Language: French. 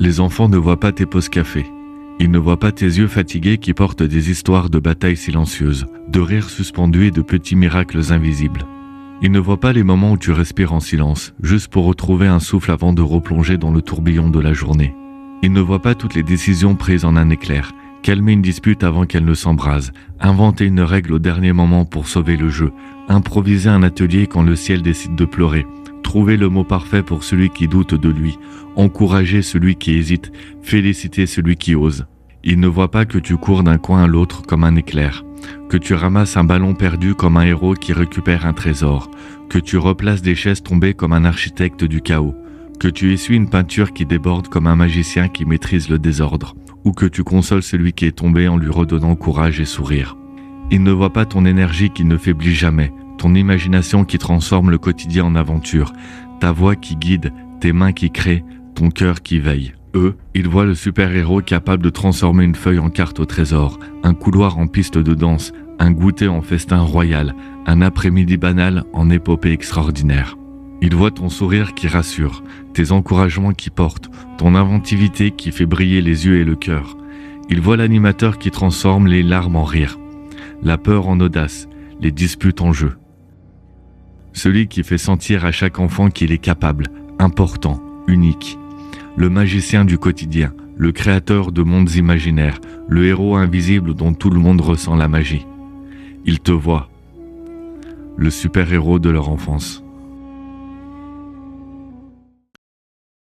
Les enfants ne voient pas tes pauses café. Ils ne voient pas tes yeux fatigués qui portent des histoires de batailles silencieuses, de rires suspendus et de petits miracles invisibles. Ils ne voient pas les moments où tu respires en silence, juste pour retrouver un souffle avant de replonger dans le tourbillon de la journée. Ils ne voient pas toutes les décisions prises en un éclair, calmer une dispute avant qu'elle ne s'embrase, inventer une règle au dernier moment pour sauver le jeu, improviser un atelier quand le ciel décide de pleurer, trouver le mot parfait pour celui qui doute de lui, encourager celui qui hésite, féliciter celui qui ose. Ils ne voient pas que tu cours d'un coin à l'autre comme un éclair, que tu ramasses un ballon perdu comme un héros qui récupère un trésor, que tu replaces des chaises tombées comme un architecte du chaos, que tu essuies une peinture qui déborde comme un magicien qui maîtrise le désordre, ou que tu consoles celui qui est tombé en lui redonnant courage et sourire. Ils ne voient pas ton énergie qui ne faiblit jamais, ton imagination qui transforme le quotidien en aventure, ta voix qui guide, tes mains qui créent, ton cœur qui veille. Eux, ils voient le super-héros capable de transformer une feuille en carte au trésor, un couloir en piste de danse, un goûter en festin royal, un après-midi banal en épopée extraordinaire. Ils voient ton sourire qui rassure, tes encouragements qui portent, ton inventivité qui fait briller les yeux et le cœur. Ils voient l'animateur qui transforme les larmes en rire, la peur en audace, les disputes en jeu. Celui qui fait sentir à chaque enfant qu'il est capable, important, unique. Le magicien du quotidien, le créateur de mondes imaginaires, le héros invisible dont tout le monde ressent la magie. Ils te voient, le super-héros de leur enfance.